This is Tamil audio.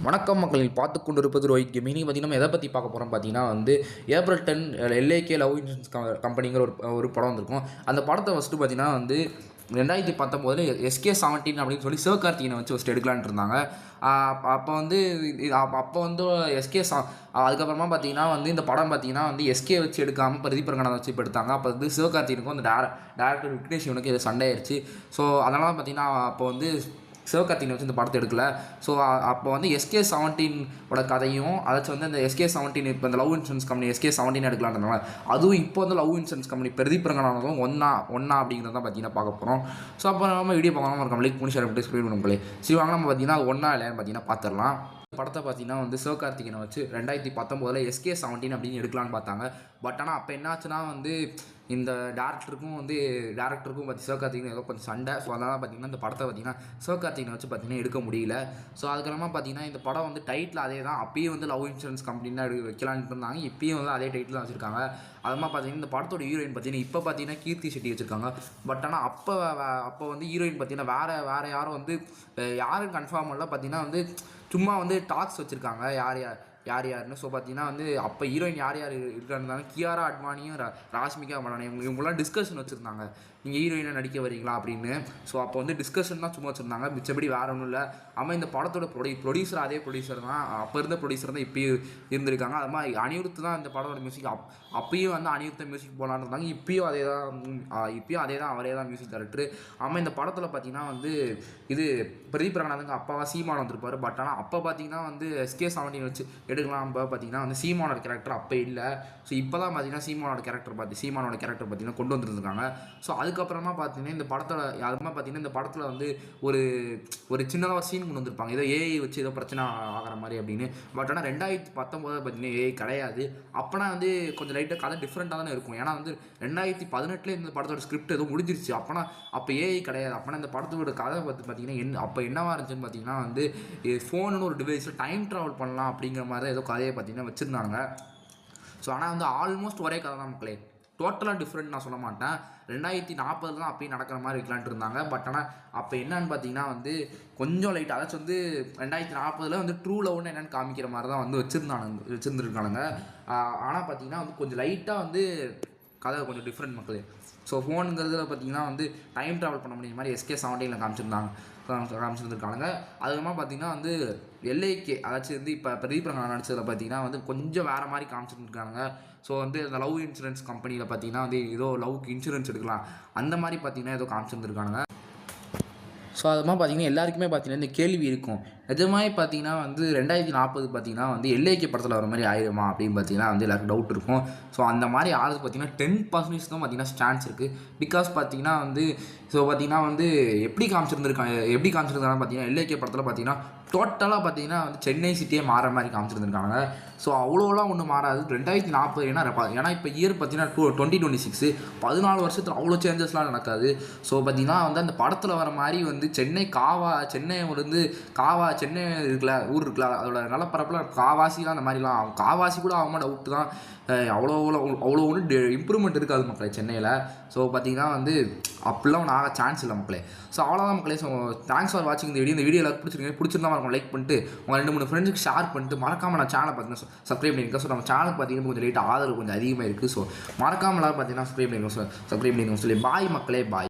வணக்கம் மக்களில் பார்த்து கொண்டு இருப்பது ரோஹித் கேம். இனி பார்த்தீங்கன்னா நம்ம எதை பற்றி பார்க்க போகிறோம் பார்த்தீங்கன்னா ஏப்ரல் 10 எல்ஏகே லவ் இன்சூரன்ஸ் கம்பெனிங்கிற ஒரு படம் வந்திருக்கும். அந்த படத்தை ஃபஸ்ட்டு பார்த்தீங்கன்னா 2019 SK17 அப்படின்னு சொல்லி சிவகார்த்திகேயனை வச்சு ஃபஸ்ட்டு எடுக்கலான்ட்டு இருந்தாங்க. அப்போ எஸ்கே அதுக்கப்புறமா பார்த்தீங்கன்னா இந்த படம் பார்த்தீங்கன்னா எஸ்கே வச்சு எடுக்காமல் பிரதீப் ரங்கநாதன் வச்சு இப்போ எடுத்தாங்க. அப்போ சிவகார்த்திகேயனுக்கும் அந்த டேரக்டர் விக்னேஷ் இவனுக்கு இது சண்டை ஆயிடுச்சு. ஸோ அதனால பார்த்தீங்கன்னா அப்போ சிவகார்த்திகேயன் வச்சு இந்த படத்தை எடுக்கல. ஸோ அப்போ SK17 கதையும் அதாச்சும் அந்த SK17 இப்போ இந்த லவ் இன்சூரன்ஸ் கம்பெனி SK17 எடுக்கலான்றதுனால அதுவும் இப்போ லவ் இன்சூரன்ஸ் கம்பெனி பிரதீப் ரங்கநாதனும் ஒன்றா அப்படிங்கிறத பார்த்தீங்கன்னா பார்க்க போகிறோம். ஸோ அப்போ நம்ம வீடியோ பார்க்கலாம் நம்ம லைக் பண்ணி ஷேர் பண்ணி ஸ்க்ரீன் பண்ணி சரி வாங்க நம்ம பார்த்தீங்கன்னா அது ஒன்றா இல்லைன்னு பார்த்தீங்கன்னா பார்த்துடலாம். படத்தை பார்த்தீங்கன்னா சிவகார்த்திகேயனை வச்சு 2019 SK17 அப்படின்னு எடுக்கலான்னு பார்த்தாங்க. பட் ஆனால் அப்போ என்னாச்சுன்னா இந்த டேரக்டருக்கும் சிவகார்த்திகேயன் ஏதோ கொஞ்சம் சண்டை. ஸோ அதனால் பார்த்தீங்கன்னா இந்த படத்தை பார்த்தீங்கன்னா சிவகார்த்திகேயனை வச்சு பார்த்தீங்கன்னா எடுக்க முடியல. ஸோ அதுக்கப்புறமா பார்த்தீங்கன்னா இந்த படம் டைட்டில் அதே தான். அப்பயும் லவ் இன்சூரன்ஸ் கம்பெனி தான் வைக்கலான்ட்டு இருந்தாங்க. இப்பயும் அதே டைட்டில் தான் வச்சுருக்காங்க. அதுமாதிரி பார்த்தீங்கன்னா இந்த படத்தோட ஹீரோயின் பார்த்தீங்கன்னா இப்போ பார்த்தீங்கன்னா கீர்த்தி செட்டி வச்சுருக்காங்க. பட் ஆனால் அப்போ ஹீரோயின் பார்த்தீங்கன்னா வேறு யாரும் யாரும் கன்ஃபார்ம் இல்லை. பார்த்தீங்கன்னா சும்மா டாக்ஸ் வச்சுருக்காங்க யாருன்னு. ஸோ பார்த்தீங்கன்னா அப்போ ஹீரோயின் யார் இருக்காருந்தாங்க, கியாரா அட்வானியும் ராஷ்மிகா மண்டனா இவங்களாம் டிஸ்கஷன் வச்சுருந்தாங்க, நீங்கள் ஹீரோயினை நடிக்க வரீங்களா அப்படின்னு. ஸோ அப்போ டிஸ்கஷன் தான் சும்மா வச்சுருந்தாங்க, மிச்சபடி வேறு ஒன்றும் இல்லை. ஆமாம் இந்த படத்தோட ப்ரொடியூசர் அதே ப்ரொடியூசர் தான், அப்போ இருந்த ப்ரொடியூசர் தான் இப்போயும் இருந்திருக்காங்க. அது மாதிரி அனிருத் தான் இந்த படத்தோட மியூசிக். அப்பயும் அனிருத்த மியூசிக் போகலான்னு இருந்தாங்க. இப்பயும் அதே தான் அவரே தான் மியூசிக் டைரக்டர். ஆமாம் இந்த படத்தில் பார்த்தீங்கன்னா இது பிரதீப் ரங்கநாதனுக்கு அப்பாவா சீமான் வந்திருப்பார். பட் ஆனால் அப்போ பார்த்தீங்கன்னா SK17 வச்சு எடுக்கலாம். பார்த்தீங்கன்னா சீமானோட கேரக்டர் அப்போ இல்லை. ஸோ இப்போ தான் பார்த்தீங்கன்னா சீமானோட கேரக்டர் பார்த்தீங்கன்னா கொண்டு வந்துருக்காங்க. ஸோ அதுக்கப்புறமா பார்த்தீங்கன்னா இந்த படத்தில் இந்த படத்தில் ஒரு சின்னதாக ஒரு சீன் கொண்டு வந்திருப்பாங்க, ஏதோ ஏஐ வச்சு ஏதோ பிரச்சனை ஆகிற மாதிரி அப்படின்னு. பட் ஆனால் 2019 பார்த்தீங்கன்னா ஏஐ கிடையாது. அப்போனா கொஞ்சம் லைட்டாக கதை டிஃப்ரெண்ட்டாக தானே இருக்கும். ஏன்னா 2018 இந்த படத்தோட ஸ்கிரிப்ட் ஏதோ முடிஞ்சிருச்சு. அப்போ ஏஐ கிடையாது. அப்போனா இந்த படத்தோட கதை பார்த்தீங்கன்னா அப்போ என்னவா இருந்துச்சுன்னு பார்த்தீங்கன்னா ஃபோனுன்னு ஒரு டிவைஸில் டைம் ட்ராவல் பண்ணலாம் அப்படிங்கிற மாதிரி ஏதோ கதையை பார்த்தீங்கன்னா வச்சுருந்தாங்க. ஸோ ஆனால் ஆல்மோஸ்ட் ஒரே கதை தான் மக்களே, டோட்டலாக டிஃப்ரெண்ட் நான் சொல்ல மாட்டேன். 2040 தான் அப்பயும் நடக்கிற மாதிரி வைக்கலான்ட்டு இருந்தாங்க. பட் ஆனால் அப்போ என்னன்னு பார்த்தீங்கன்னா கொஞ்சம் லைட்டாக அதாச்சும் 2040 ட்ரூ லவ்னு என்னென்னு காமிக்கிற மாதிரி தான் வச்சுருந்துருக்கானுங்க. ஆனால் பார்த்தீங்கன்னா கொஞ்சம் லைட்டாக கதை கொஞ்சம் டிஃப்ரெண்ட் மக்களே. ஸோ ஃபோனுங்கிறதுல பார்த்தீங்கன்னா டைம் ட்ராவல் பண்ண முடியுற மாதிரி SK17 காமிச்சிருந்துருக்காங்க. அதுக்கப்புறமா பார்த்தீங்கன்னா எல்ஏகே அதாச்சும் இப்போ பிரதீப் ரங்கநாதன் நடிச்சதில் பார்த்தீங்கன்னா கொஞ்சம் வேறு மாதிரி காமிச்சிருந்துருக்காங்க. ஸோ இந்த லவ் இன்சூரன்ஸ் கம்பெனியில் பார்த்தீங்கன்னா ஏதோ லவ்க்கு இன்சூரன்ஸ் எடுக்கலாம் அந்த மாதிரி பார்த்தீங்கன்னா ஏதோ காமிச்சிருந்துருக்காங்க. ஸோ அது மாதிரி பார்த்தீங்கன்னா எல்லாருக்குமே பார்த்தீங்கன்னா இந்த கேள்வி இருக்கும், நிஜமாதிரி பார்த்தீங்கன்னா 2040 பார்த்தீங்கன்னா எல்ஏகே படத்தில் வர மாதிரி ஆயிடுமா அப்படின்னு பார்த்தீங்கன்னா எல்லாருக்கும் டவுட் இருக்கும். ஸோ அந்த மாதிரி ஆளுக்கு பார்த்தீங்கன்னா 10% தான் பார்த்தீங்கன்னா ஸ்டான்ஸ் இருக்குது. பிகாஸ் பார்த்தீங்கன்னா ஸோ பார்த்தீங்கன்னா எப்படி காமிச்சிருந்தாங்க பார்த்தீங்கன்னா எல்ஏகே படத்தில் பார்த்தீங்கன்னா டோட்டலாக பார்த்தீங்கன்னா சென்னை சிட்டியே மாற மாதிரி காமிச்சிருந்துருக்காங்க. ஸோ அவ்வளோலாம் ஒன்றும் மாறாது 2040. ஏன்னா இப்போ இயர் பார்த்தீங்கன்னா 2026, 14 வருஷத்தில் அவ்வளோ சேஞ்சஸ்லாம் நடக்காது. ஸோ பார்த்தீங்கன்னா அந்த படத்தில் வர மாதிரி சென்னை இருக்குல்ல, ஊர் இருக்குல்ல, அதோட நிலப்பரப்பில் காவாசிலாம் அந்த மாதிரிலாம் காவாசி கூட அவங்க டவுட்டு தான். அவ்வளோ ஒன்று இம்ப்ரூவ்மெண்ட் இருக்காது மக்களே சென்னையில். ஸோ பார்த்தீங்கன்னா அப்படிலாம் ஒன்று ஆக சான்ஸ் இல்லை மக்களே. ஸோ அவ்வளோதான் மக்களே. ஸோ தேங்க்ஸ் ஃபார் வாட்சிங் இந்த வீடியோ எல்லாரும் பிடிச்சிருந்தா மறக்காம லைக் பண்ணிட்டு உங்கள் 2-3 ஃப்ரெண்ட்ஸுக்கு ஷேர் பண்ணிட்டு மறக்காமல் நான் சேனலை பார்த்தீங்கன்னா சப்ஸ்கிரைப் பண்ணியிருக்கேன். ஸோ நம்ம சேனலுக்கு பார்த்தீங்கன்னா கொஞ்சம் லேட்டாக ஆதரவு கொஞ்சம் அதிகமாக இருக்குது. ஸோ மறக்காமல் எல்லாரும் பார்த்தீங்கன்னா சப்ஸ்கிரைப் பண்ணியிருக்கோம் சொல்லி பாய் மக்களே, பாய்.